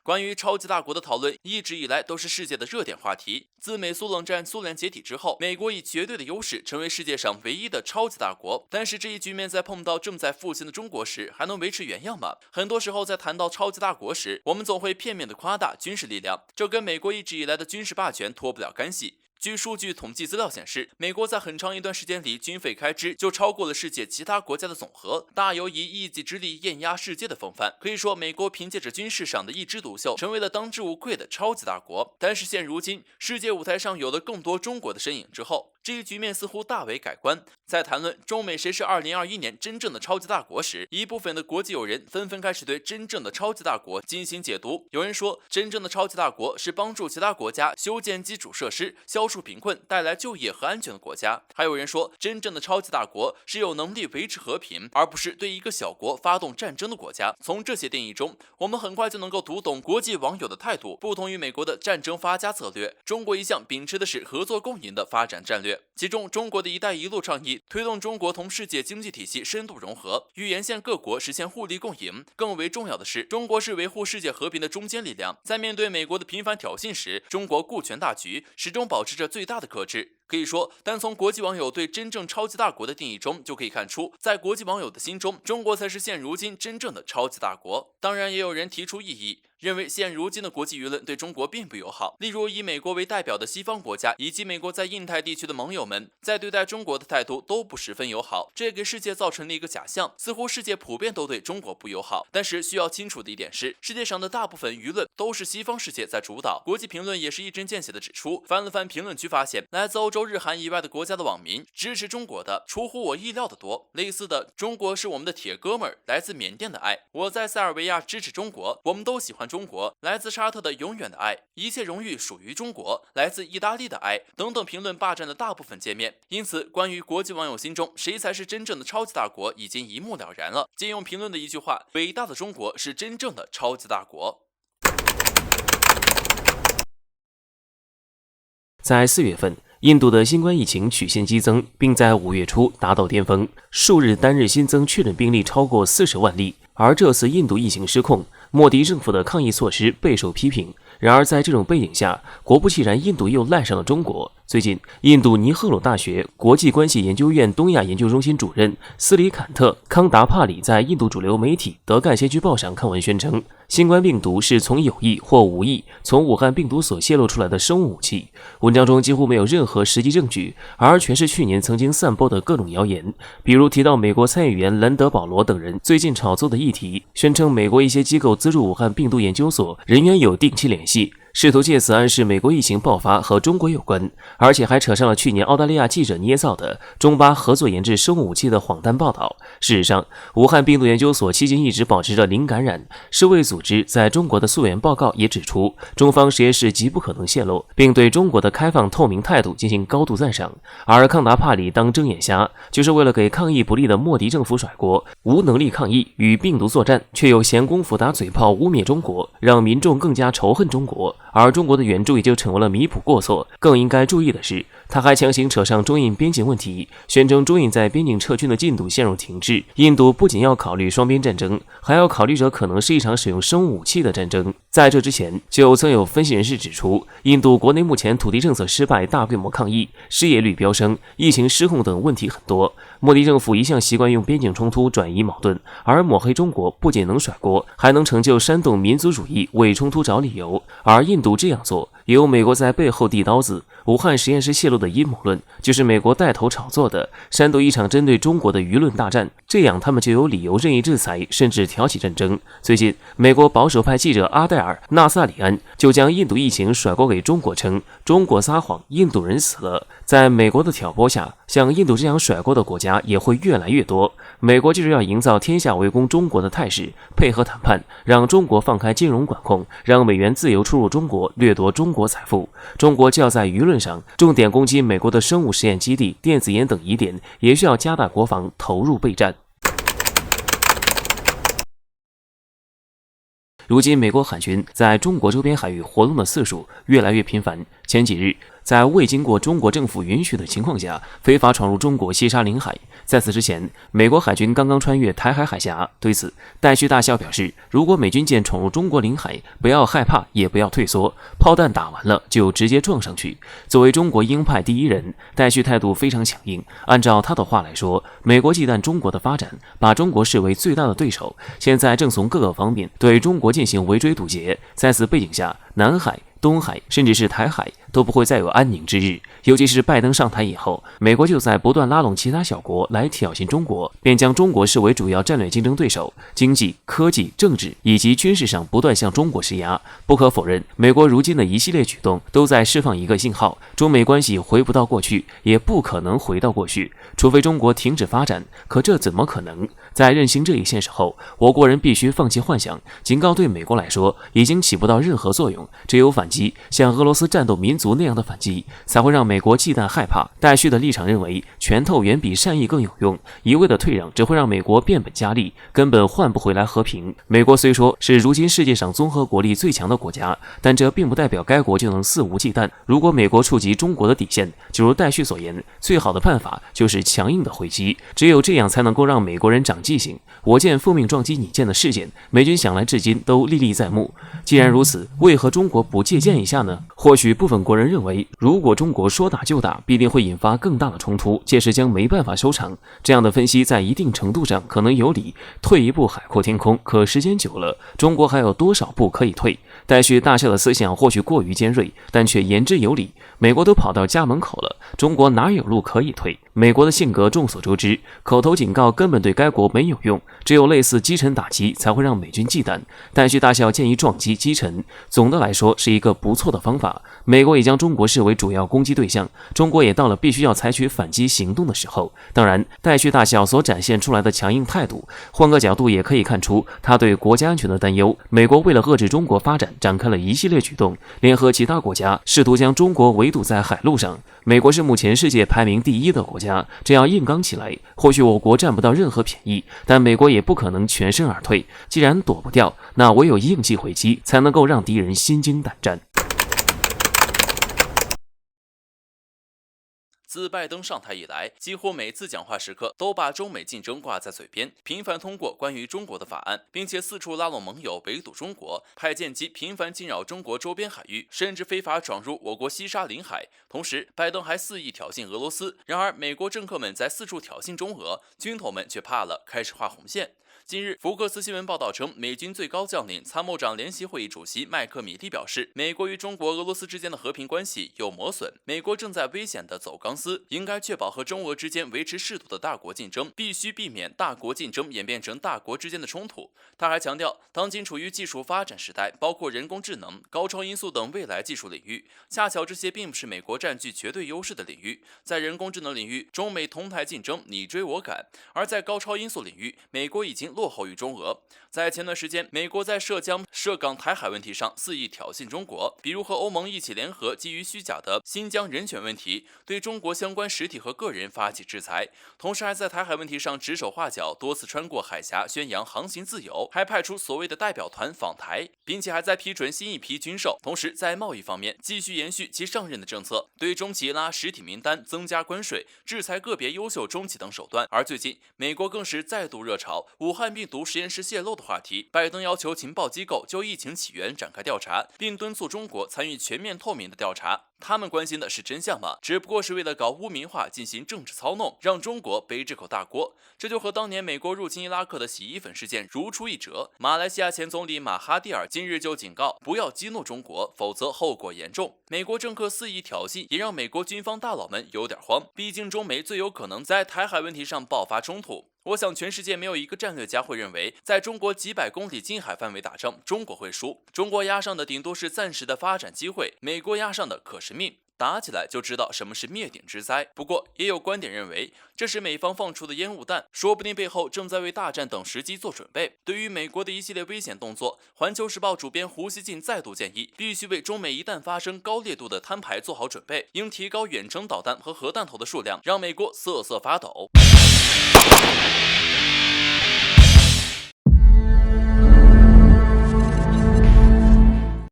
关于超级大国的讨论一直以来都是世界的热点话题。自美苏冷战苏联解体之后，美国以绝对的优势成为世界上唯一的超级大国。但是这一局面在碰到正在复兴的中国时，还能维持原样吗？很多时候在谈到超级大国时，我们总会片面的夸大军事力量，这跟美国一直以来的军事霸权脱不了干系。据数据统计资料显示，美国在很长一段时间里军费开支就超过了世界其他国家的总和，大有以一己之力艳压世界的风范。可以说，美国凭借着军事上的一枝独秀，成为了当之无愧的超级大国。但是现如今，世界舞台上有了更多中国的身影之后，这一局面似乎大为改观。在谈论中美谁是2021年真正的超级大国时，一部分的国际友人纷纷开始对真正的超级大国进行解读。有人说，真正的超级大国是帮助其他国家修建基础设施、消除贫困、带来就业和安全的国家。还有人说，真正的超级大国是有能力维持和平，而不是对一个小国发动战争的国家。从这些定义中，我们很快就能够读懂国际网友的态度。不同于美国的战争发家策略，中国一向秉持的是合作共赢的发展战略。其中，中国的一带一路倡议推动中国同世界经济体系深度融合，与沿线各国实现互利共赢。更为重要的是，中国是维护世界和平的中坚力量。在面对美国的频繁挑衅时，中国顾全大局，始终保持着最大的克制。可以说，单从国际网友对真正超级大国的定义中就可以看出，在国际网友的心中，中国才是现如今真正的超级大国。当然，也有人提出异议，认为现如今的国际舆论对中国并不友好。例如，以美国为代表的西方国家以及美国在印太地区的盟友们，在对待中国的态度都不十分友好，这给世界造成了一个假象，似乎世界普遍都对中国不友好。但是需要清楚的一点是，世界上的大部分舆论都是西方世界在主导。国际评论也是一针见血的指出，翻了翻评论区，发现来自欧洲、日韩以外的国家的网民支持中国的出乎我意料的多。类似的，中国是我们的铁哥们儿，来自缅甸的爱，我在塞尔维亚支持中国，我们都喜欢中国，来自沙特的永远的爱，一切荣誉属于中国，来自意大利的爱等等评论霸占了大部分界面。因此，关于国际网友心中谁才是真正的超级大国，已经一目了然了。借用评论的一句话，伟大的中国是真正的超级大国。在4月份，印度的新冠疫情曲线激增，并在5月初达到巅峰，数日单日新增确诊病例超过40万例。而这次印度疫情失控，莫迪政府的抗疫措施备受批评。然而在这种背景下，果不其然，印度又赖上了中国。最近，印度尼赫鲁大学国际关系研究院东亚研究中心主任斯里坎特·康达帕里在印度主流媒体《德干先驱报》上刊文宣称，新冠病毒是从有意或无意从武汉病毒所泄露出来的生物武器。文章中几乎没有任何实际证据，而全是去年曾经散播的各种谣言，比如提到美国参议员兰德·保罗等人最近炒作的议题，宣称美国一些机构资助武汉病毒研究所人员有定期联系，试图借此暗示美国疫情爆发和中国有关，而且还扯上了去年澳大利亚记者捏造的中巴合作研制生物武器的谎诞报道。事实上，武汉病毒研究所迄今一直保持着零感染。世卫组织在中国的溯源报告也指出，中方实验室极不可能泄露，并对中国的开放透明态度进行高度赞赏。而康达帕里当睁眼瞎，就是为了给抗疫不利的莫迪政府甩锅，无能力抗疫与病毒作战，却有闲工夫打嘴炮污蔑中国，让民众更加仇恨中国。而中国的援助也就成为了弥补过错。更应该注意的是，他还强行扯上中印边境问题，宣称中印在边境撤军的进度陷入停滞。印度不仅要考虑双边战争，还要考虑着可能是一场使用生物武器的战争。在这之前，就曾有分析人士指出，印度国内目前土地政策失败、大规模抗议、失业率飙升、疫情失控等问题很多。莫迪政府一向习惯用边境冲突转移矛盾，而抹黑中国不仅能甩锅，还能成就煽动民族主义，为冲突找理由。而印度这样做，也有美国在背后递刀子。武汉实验室泄露的阴谋论，就是美国带头炒作的，煽动一场针对中国的舆论大战，这样他们就有理由任意制裁，甚至挑起战争。最近，美国保守派记者阿黛尔·纳萨里安就将印度疫情甩锅给中国，称中国撒谎，印度人死了。在美国的挑拨下，像印度这样甩锅的国家也会越来越多。美国就是要营造天下围攻中国的态势，配合谈判，让中国放开金融管控，让美元自由出入中国，掠夺中国财富。中国就要在舆论上重点攻击美国的生物实验基地、电子烟等疑点，也需要加大国防，投入备战。如今，美国海军在中国周边海域活动的次数越来越频繁。前几日，在未经过中国政府允许的情况下，非法闯入中国西沙领海。在此之前，美国海军刚刚穿越台海海峡。对此，戴旭大校表示，如果美军舰闯入中国领海，不要害怕，也不要退缩，炮弹打完了就直接撞上去。作为中国鹰派第一人，戴旭态度非常强硬。按照他的话来说，美国忌惮中国的发展，把中国视为最大的对手，现在正从各个方面对中国进行围追堵截。在此背景下，南海、东海甚至是台海都不会再有安宁之日。尤其是拜登上台以后，美国就在不断拉拢其他小国来挑衅中国，便将中国视为主要战略竞争对手，经济、科技、政治以及军事上不断向中国施压。不可否认，美国如今的一系列举动都在释放一个信号：中美关系回不到过去，也不可能回到过去，除非中国停止发展。可这怎么可能？在认清这一现实后，我国人必须放弃幻想，警告对美国来说已经起不到任何作用，只有反击，像俄罗斯战斗民族那样的反击，才会让美国忌惮害怕。戴旭的立场认为，拳头远比善意更有用，一味的退让只会让美国变本加厉，根本换不回来和平。美国虽说是如今世界上综合国力最强的国家，但这并不代表该国就能肆无忌惮。如果美国触及中国的底线，就如戴旭所言，最好的办法就是强硬的回击，只有这样才能够让美国人长记性。我舰奉命撞击你舰的事件，美军想来至今都历历在目。既然如此，为何中国不借鉴一下呢？或许部分国人认为，如果中国说打就打，必定会引发更大的冲突，届时将没办法收场。这样的分析在一定程度上可能有理，退一步海阔天空。可时间久了，中国还有多少步可以退？戴旭大校的思想或许过于尖锐，但却言之有理。美国都跑到家门口了，中国哪有路可以退？美国的性格众所周知，口头警告根本对该国没有用，只有类似击沉打击才会让美军忌惮。戴旭大校建议撞击击沉，总的来说是一个不错的方法。美国已将中国视为主要攻击对象，中国也到了必须要采取反击行动的时候。当然，戴旭大校所展现出来的强硬态度，换个角度也可以看出他对国家安全的担忧。美国为了遏制中国发展，展开了一系列举动，联合其他国家试图将中国围堵在海路上。美国是目前世界排名第一的国家，这样硬刚起来，或许我国占不到任何便宜，但美国也不可能全身而退。既然躲不掉，那唯有硬气回击，才能够让敌人心惊胆战。自拜登上台以来，几乎每次讲话时刻都把中美竞争挂在嘴边，频繁通过关于中国的法案，并且四处拉拢盟友围堵中国，派舰机频繁侵扰中国周边海域，甚至非法闯入我国西沙领海。同时，拜登还肆意挑衅俄罗斯。然而，美国政客们在四处挑衅中俄，军头们却怕了，开始画红线。近日，福克斯新闻报道称，美军最高将领、参谋长联席会议主席麦克米利表示，美国与中国、俄罗斯之间的和平关系有磨损，美国正在危险地走钢丝，应该确保和中俄之间维持适度的大国竞争，必须避免大国竞争演变成大国之间的冲突。他还强调，当今处于技术发展时代，包括人工智能、高超音速等未来技术领域，恰巧这些并不是美国占据绝对优势的领域。在人工智能领域，中美同台竞争，你追我赶；而在高超音速领域，美国已经落后于中俄。在前段时间，美国在涉港台海问题上肆意挑衅中国，比如和欧盟一起联合基于虚假的新疆人权问题，对中国相关实体和个人发起制裁，同时还在台海问题上指手画脚，多次穿过海峡宣扬航行自由，还派出所谓的代表团访台，并且还在批准新一批军售。同时在贸易方面继续延续其上任的政策，对中企拉实体名单，增加关税，制裁个别优秀中企等手段。而最近，美国更是再度热炒武汉病毒实验室泄露的话题，拜登要求情报机构就疫情起源展开调查，并敦促中国参与全面透明的调查。他们关心的是真相吗？只不过是为了搞污名化，进行政治操弄，让中国背这口大锅。这就和当年美国入侵伊拉克的洗衣粉事件如出一辙。马来西亚前总理马哈蒂尔今日就警告，不要激怒中国，否则后果严重。美国政客肆意挑衅，也让美国军方大佬们有点慌。毕竟中美最有可能在台海问题上爆发冲突。我想全世界没有一个战略家会认为，在中国几百公里近海范围打仗，中国会输。中国压上的顶多是暂时的发展机会，美国压上的可是命。打起来就知道什么是灭顶之灾。不过，也有观点认为，这是美方放出的烟雾弹，说不定背后正在为大战等时机做准备。对于美国的一系列危险动作，环球时报主编胡锡进再度建议，必须为中美一旦发生高烈度的摊牌做好准备，应提高远程导弹和核弹头的数量，让美国瑟瑟发抖。